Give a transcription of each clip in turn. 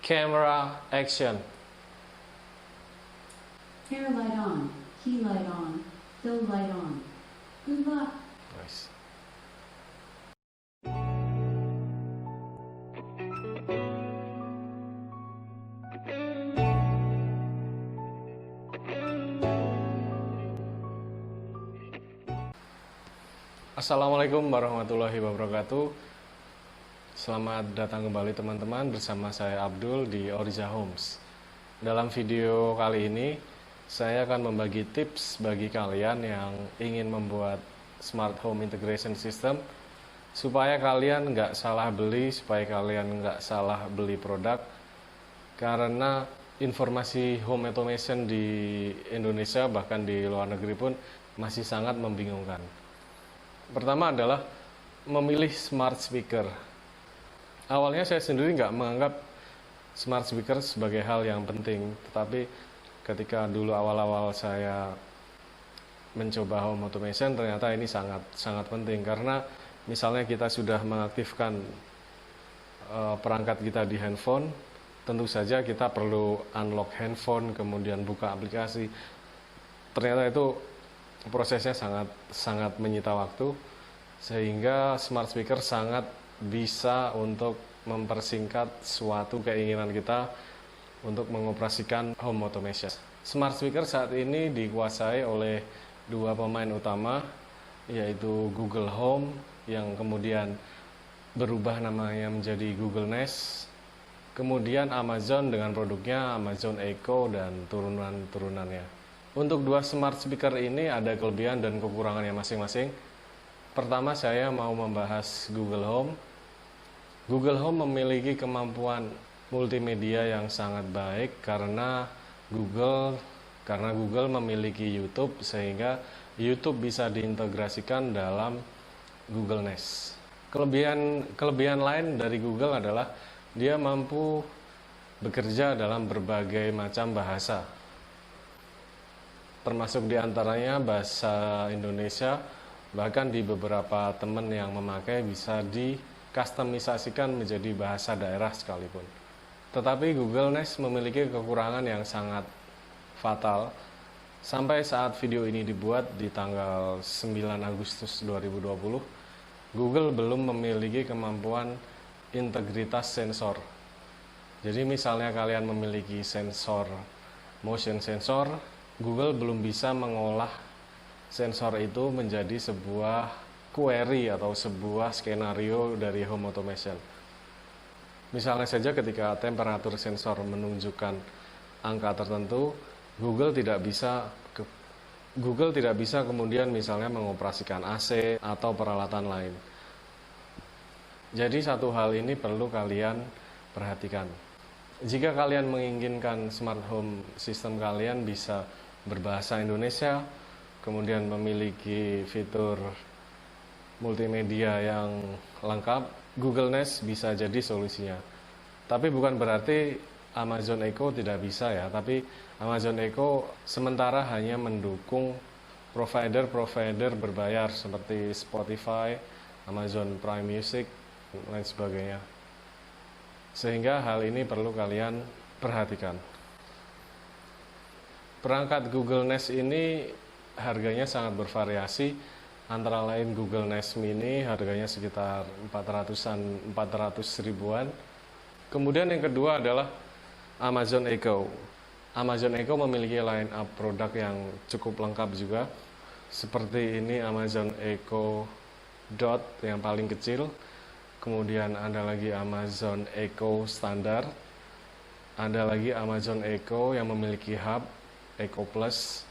Camera action. Hair light on, key light on, fill light on. Good luck. Nice. Assalamualaikum warahmatullahi wabarakatuh. Selamat datang kembali teman-teman bersama saya Abdul di Oriza Homes. Dalam video kali ini saya akan membagi tips bagi kalian yang ingin membuat smart home integration system supaya kalian nggak salah beli, supaya kalian nggak salah beli produk, karena informasi home automation di Indonesia bahkan di luar negeri pun masih sangat membingungkan. Pertama adalah memilih smart speaker. Awalnya saya sendiri nggak menganggap smart speaker sebagai hal yang penting, tetapi ketika dulu awal-awal saya mencoba home automation, ternyata ini sangat penting, karena misalnya kita sudah mengaktifkan perangkat kita di handphone, tentu saja kita perlu unlock handphone, kemudian buka aplikasi. Ternyata itu prosesnya sangat menyita waktu, sehingga smart speaker sangat bisa untuk mempersingkat suatu keinginan kita untuk mengoperasikan home automation. Smart speaker saat ini dikuasai oleh dua pemain utama, yaitu Google Home yang kemudian berubah namanya menjadi Google Nest, kemudian Amazon dengan produknya Amazon Echo dan turunan-turunannya. Untuk dua smart speaker ini ada kelebihan dan kekurangannya masing-masing. Pertama, saya mau membahas Google Home. Google Home memiliki kemampuan multimedia yang sangat baik karena Google memiliki YouTube, sehingga YouTube bisa diintegrasikan dalam Google Nest. Kelebihan lain dari Google adalah dia mampu bekerja dalam berbagai macam bahasa, termasuk diantaranya bahasa Indonesia. Bahkan di beberapa teman yang memakai bisa dikustomisasikan menjadi bahasa daerah sekalipun. Tetapi Google Nest memiliki kekurangan yang sangat fatal. Sampai saat video ini dibuat di tanggal 9 Agustus 2020, Google belum memiliki kemampuan integritas sensor. Jadi misalnya kalian memiliki sensor, motion sensor, Google belum bisa mengolah sensor itu menjadi sebuah query atau sebuah skenario dari home automation. Misalnya saja ketika temperatur sensor menunjukkan angka tertentu, Google tidak bisa kemudian misalnya mengoperasikan AC atau peralatan lain. Jadi satu hal ini perlu kalian perhatikan. Jika kalian menginginkan smart home system kalian bisa berbahasa Indonesia, kemudian memiliki fitur multimedia yang lengkap, Google Nest bisa jadi solusinya. Tapi bukan berarti Amazon Echo tidak bisa ya, tapi Amazon Echo sementara hanya mendukung provider berbayar seperti Spotify, Amazon Prime Music, dan lain sebagainya. Sehingga hal ini perlu kalian perhatikan. Perangkat Google Nest ini harganya sangat bervariasi, antara lain Google Nest Mini harganya sekitar 400 ribuan. Kemudian yang kedua adalah Amazon Echo. Amazon Echo memiliki line up produk yang cukup lengkap juga. Seperti ini Amazon Echo Dot yang paling kecil. Kemudian ada lagi Amazon Echo standar. Ada lagi Amazon Echo yang memiliki hub Echo Plus.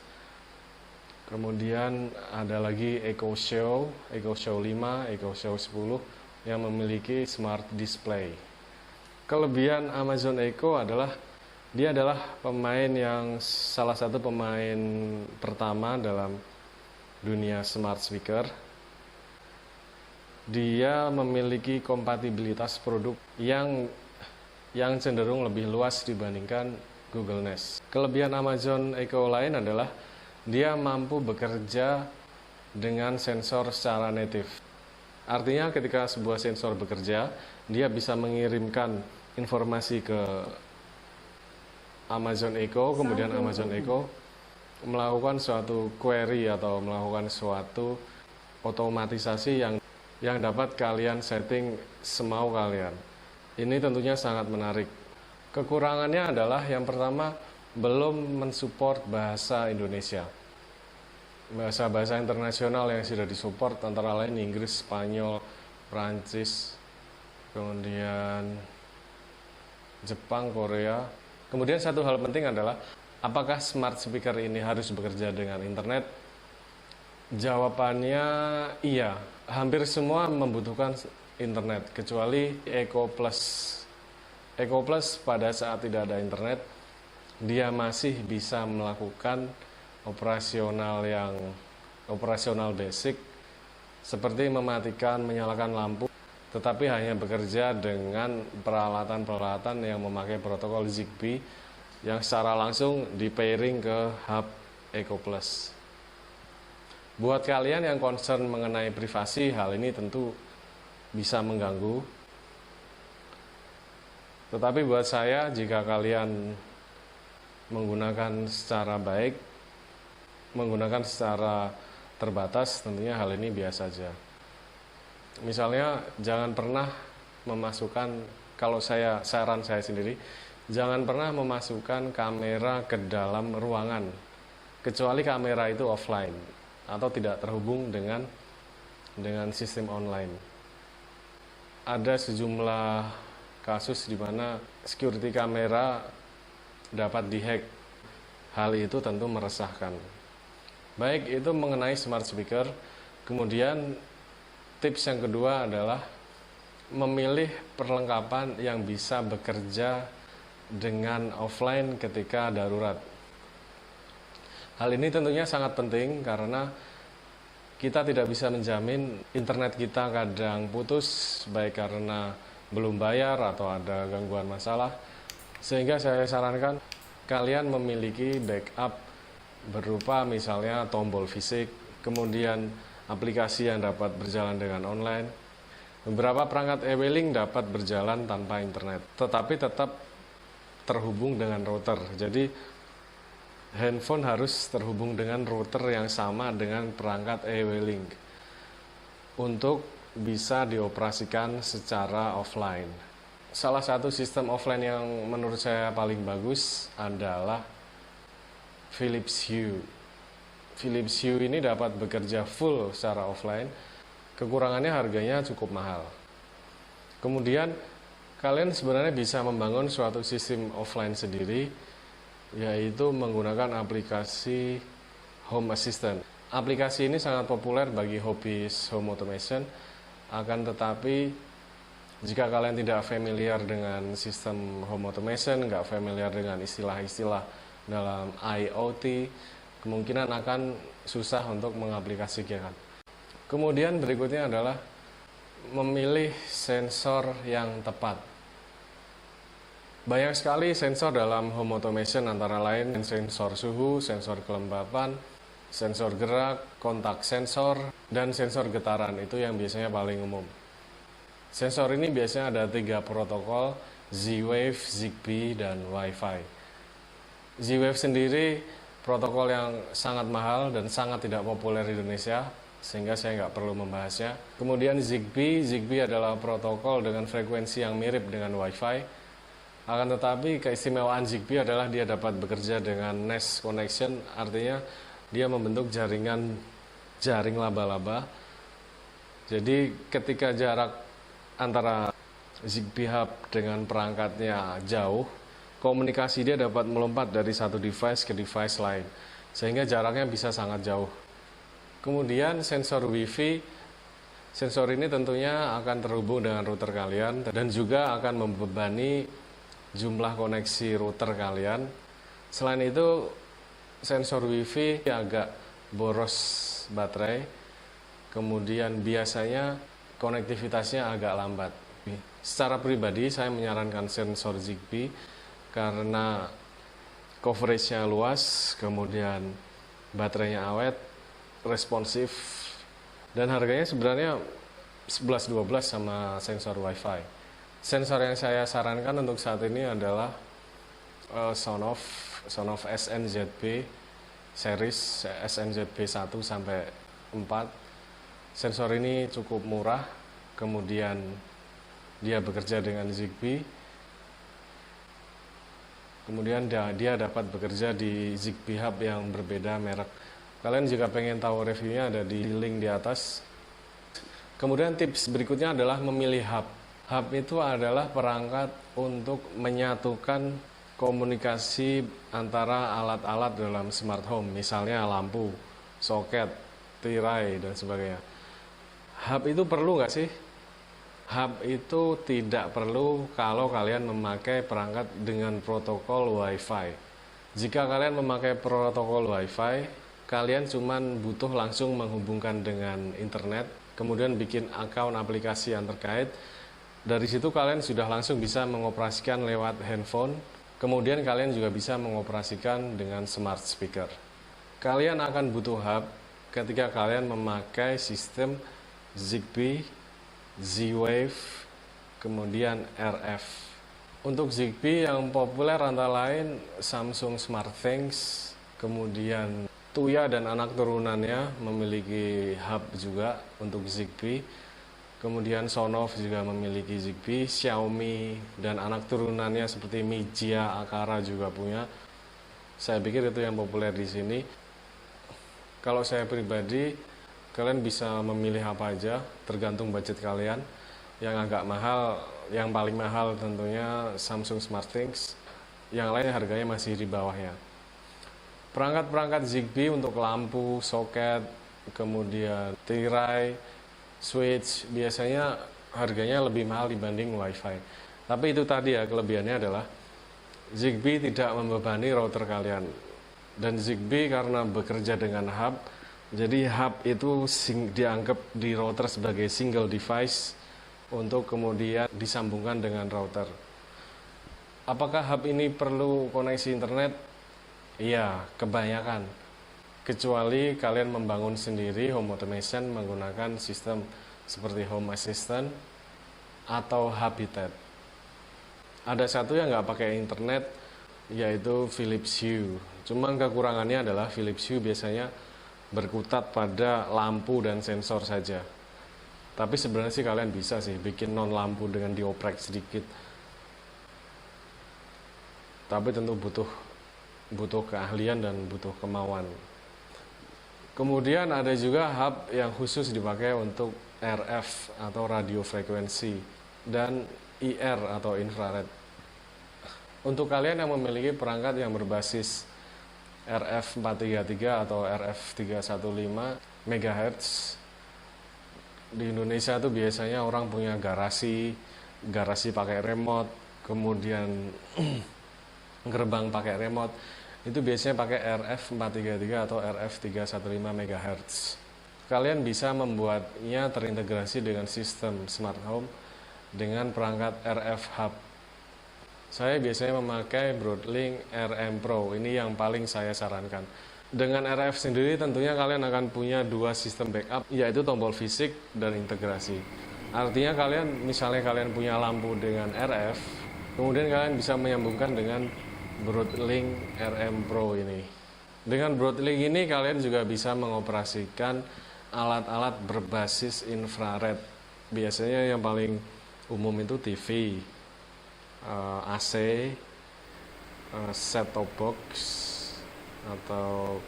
Kemudian ada lagi Echo Show 5, Echo Show 10 yang memiliki smart display. Kelebihan Amazon Echo adalah dia adalah salah satu pemain pertama dalam dunia smart speaker. Dia memiliki kompatibilitas produk yang cenderung lebih luas dibandingkan Google Nest. Kelebihan Amazon Echo lain adalah dia mampu bekerja dengan sensor secara native. Artinya ketika sebuah sensor bekerja, dia bisa mengirimkan informasi ke Amazon Echo, kemudian Amazon Echo melakukan suatu query atau melakukan suatu otomatisasi yang dapat kalian setting semau kalian. Ini tentunya sangat menarik. Kekurangannya adalah yang pertama, belum mensupport bahasa Indonesia. Bahasa-bahasa internasional yang sudah disupport antara lain Inggris, Spanyol, Prancis, kemudian Jepang, Korea. Kemudian satu hal penting adalah apakah smart speaker ini harus bekerja dengan internet? Jawabannya iya. Hampir semua membutuhkan internet kecuali Echo Plus. Echo Plus pada saat tidak ada internet, dia masih bisa melakukan operasional basic seperti mematikan, menyalakan lampu, tetapi hanya bekerja dengan peralatan-peralatan yang memakai protokol Zigbee yang secara langsung di pairing ke hub Echo Plus. Buat kalian yang concern mengenai privasi, hal ini tentu bisa mengganggu. Tetapi buat saya, jika kalian menggunakan secara baik, menggunakan secara terbatas, tentunya hal ini biasa saja. Misalnya, jangan pernah memasukkan, kalau saran saya sendiri, jangan pernah memasukkan kamera ke dalam ruangan, kecuali kamera itu offline atau tidak terhubung dengan sistem online. Ada sejumlah kasus di mana security kamera dapat dihack. Hal itu tentu meresahkan. Baik itu mengenai smart speaker. Kemudian tips yang kedua adalah memilih perlengkapan yang bisa bekerja dengan offline ketika darurat. Hal ini tentunya sangat penting karena kita tidak bisa menjamin internet kita kadang putus, baik karena belum bayar atau ada gangguan masalah. Sehingga saya sarankan kalian memiliki backup berupa misalnya tombol fisik, kemudian aplikasi yang dapat berjalan dengan online. Beberapa perangkat e-wheeling dapat berjalan tanpa internet, tetapi tetap terhubung dengan router. Jadi handphone harus terhubung dengan router yang sama dengan perangkat e-wheeling untuk bisa dioperasikan secara offline. Salah satu sistem offline yang menurut saya paling bagus adalah Philips Hue. Philips Hue ini dapat bekerja full secara offline. Kekurangannya harganya cukup mahal. Kemudian kalian sebenarnya bisa membangun suatu sistem offline sendiri, yaitu menggunakan aplikasi Home Assistant. Aplikasi ini sangat populer bagi hobis home automation, akan tetapi jika kalian tidak familiar dengan sistem home automation, nggak familiar dengan istilah-istilah dalam IoT, kemungkinan akan susah untuk mengaplikasikan. Kemudian berikutnya adalah memilih sensor yang tepat. Banyak sekali sensor dalam home automation, antara lain sensor suhu, sensor kelembapan, sensor gerak, kontak sensor, dan sensor getaran. Itu yang biasanya paling umum. Sensor ini biasanya ada 3 protokol, Z-Wave, Zigbee, dan Wi-Fi. Z-Wave sendiri protokol yang sangat mahal dan sangat tidak populer di Indonesia, sehingga saya nggak perlu membahasnya. Kemudian Zigbee adalah protokol dengan frekuensi yang mirip dengan Wi-Fi. Akan tetapi keistimewaan Zigbee adalah dia dapat bekerja dengan Nest Connection, artinya dia membentuk jaring laba-laba. Jadi ketika jarak antara Zigbee Hub dengan perangkatnya jauh, komunikasi dia dapat melompat dari satu device ke device lain, sehingga jaraknya bisa sangat jauh. Kemudian sensor Wi-Fi, sensor ini tentunya akan terhubung dengan router kalian dan juga akan membebani jumlah koneksi router kalian. Selain itu, sensor Wi-Fi agak boros baterai, kemudian biasanya konektivitasnya agak lambat. Secara pribadi saya menyarankan sensor Zigbee karena coveragenya luas, kemudian baterainya awet, responsif, dan harganya sebenarnya 11-12 sama sensor Wi-Fi. Sensor yang saya sarankan untuk saat ini adalah Sonoff SNZB series SNZB 1 sampai 4. Sensor ini cukup murah, kemudian dia bekerja dengan Zigbee, kemudian dia dapat bekerja di Zigbee Hub yang berbeda merek. Kalian jika pengen tahu reviewnya ada di link di atas. Kemudian tips berikutnya adalah memilih hub. Hub itu adalah perangkat untuk menyatukan komunikasi antara alat-alat dalam smart home, misalnya lampu, soket, tirai, dan sebagainya. Hub itu perlu nggak sih? Hub itu tidak perlu kalau kalian memakai perangkat dengan protokol Wi-Fi. Jika kalian memakai protokol Wi-Fi, kalian cuman butuh langsung menghubungkan dengan internet, kemudian bikin akun aplikasi yang terkait. Dari situ kalian sudah langsung bisa mengoperasikan lewat handphone. Kemudian kalian juga bisa mengoperasikan dengan smart speaker. Kalian akan butuh hub ketika kalian memakai sistem Zigbee, Z-Wave, kemudian RF. Untuk Zigbee yang populer antara lain Samsung SmartThings, kemudian Tuya dan anak turunannya memiliki hub juga untuk Zigbee. Kemudian Sonoff juga memiliki Zigbee, Xiaomi dan anak turunannya seperti Mijia, Akara juga punya. Saya pikir itu yang populer di sini. Kalau saya pribadi, kalian bisa memilih apa aja, tergantung budget kalian. Yang agak mahal, yang paling mahal tentunya Samsung SmartThings. Yang lain harganya masih di bawahnya. Perangkat-perangkat Zigbee untuk lampu, soket, kemudian tirai, switch biasanya harganya lebih mahal dibanding Wi-Fi. Tapi itu tadi ya, kelebihannya adalah Zigbee tidak membebani router kalian. Dan Zigbee karena bekerja dengan hub, jadi hub itu dianggap di router sebagai single device untuk kemudian disambungkan dengan router. Apakah hub ini perlu koneksi internet? Iya, kebanyakan. Kecuali kalian membangun sendiri home automation menggunakan sistem seperti Home Assistant atau Habitat. Ada satu yang nggak pakai internet, yaitu Philips Hue. Cuman kekurangannya adalah Philips Hue biasanya berkutat pada lampu dan sensor saja. Tapi sebenarnya sih kalian bisa sih bikin non lampu dengan dioprek sedikit. Tapi tentu butuh keahlian dan butuh kemauan. Kemudian ada juga hub yang khusus dipakai untuk RF atau radio frekuensi dan IR atau infrared. Untuk kalian yang memiliki perangkat yang berbasis RF433 atau RF315 MHz, di Indonesia tuh biasanya orang punya garasi pakai remote, kemudian gerbang pakai remote. Itu biasanya pakai RF433 atau RF315 MHz. Kalian bisa membuatnya terintegrasi dengan sistem smart home dengan perangkat RF hub. Saya biasanya memakai Broadlink RM Pro, ini yang paling saya sarankan. Dengan RF sendiri tentunya kalian akan punya dua sistem backup, yaitu tombol fisik dan integrasi. Artinya misalnya kalian punya lampu dengan RF, kemudian kalian bisa menyambungkan dengan Broadlink RM Pro ini. Dengan Broadlink ini kalian juga bisa mengoperasikan alat-alat berbasis infrared. Biasanya yang paling umum itu TV, AC, set-top box atau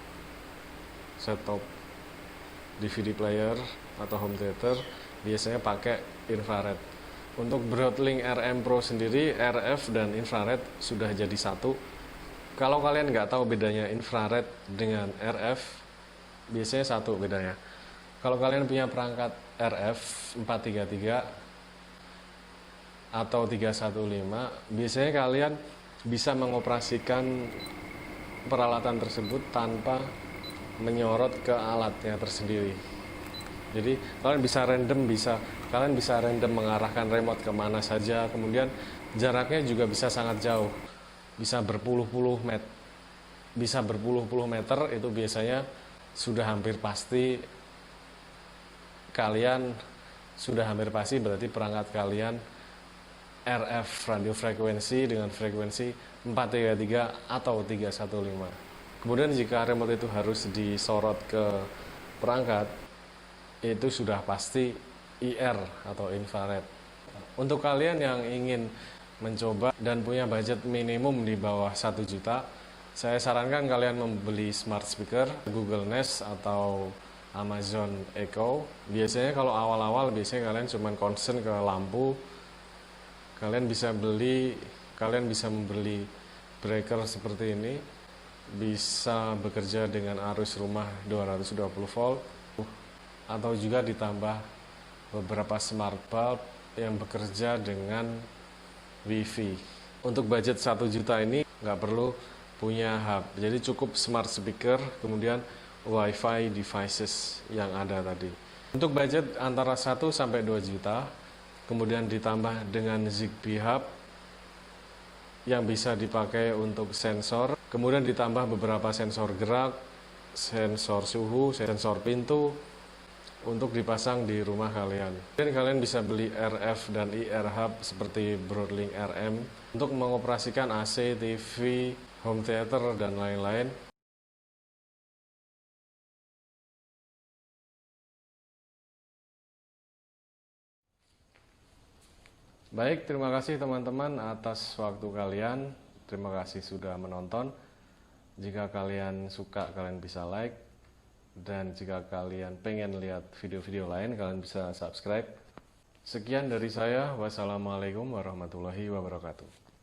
set-top DVD player atau home theater biasanya pakai infrared. Untuk Broadlink RM Pro sendiri, RF dan infrared sudah jadi satu. Kalau kalian nggak tahu bedanya infrared dengan RF, biasanya satu bedanya. Kalau kalian punya perangkat RF 433 atau 315, biasanya kalian bisa mengoperasikan peralatan tersebut tanpa menyorot ke alatnya tersendiri. Jadi kalian bisa random mengarahkan remote kemana saja, kemudian jaraknya juga bisa sangat jauh, bisa berpuluh-puluh meter. Itu biasanya sudah hampir pasti berarti perangkat kalian RF radio frekuensi dengan frekuensi 433 atau 315. Kemudian jika remote itu harus disorot ke perangkat, itu sudah pasti IR atau infrared. Untuk kalian yang ingin mencoba dan punya budget minimum di bawah 1 juta, saya sarankan kalian membeli smart speaker Google Nest atau Amazon Echo. Biasanya kalau awal-awal biasanya kalian cuma concern ke lampu. Kalian bisa membeli breaker seperti ini, bisa bekerja dengan arus rumah 220 volt, atau juga ditambah beberapa smart bulb yang bekerja dengan WiFi. Untuk budget 1 juta ini nggak perlu punya hub, jadi cukup smart speaker, kemudian WiFi devices yang ada tadi. Untuk budget antara 1 sampai 2 juta, kemudian ditambah dengan Zigbee hub yang bisa dipakai untuk sensor, kemudian ditambah beberapa sensor gerak, sensor suhu, sensor pintu untuk dipasang di rumah kalian. Dan kalian bisa beli RF dan IR hub seperti Broadlink RM untuk mengoperasikan AC, TV, home theater, dan lain-lain. Baik, terima kasih teman-teman atas waktu kalian. Terima kasih sudah menonton. Jika kalian suka, kalian bisa like. Dan jika kalian pengen lihat video-video lain, kalian bisa subscribe. Sekian dari saya. Wassalamualaikum warahmatullahi wabarakatuh.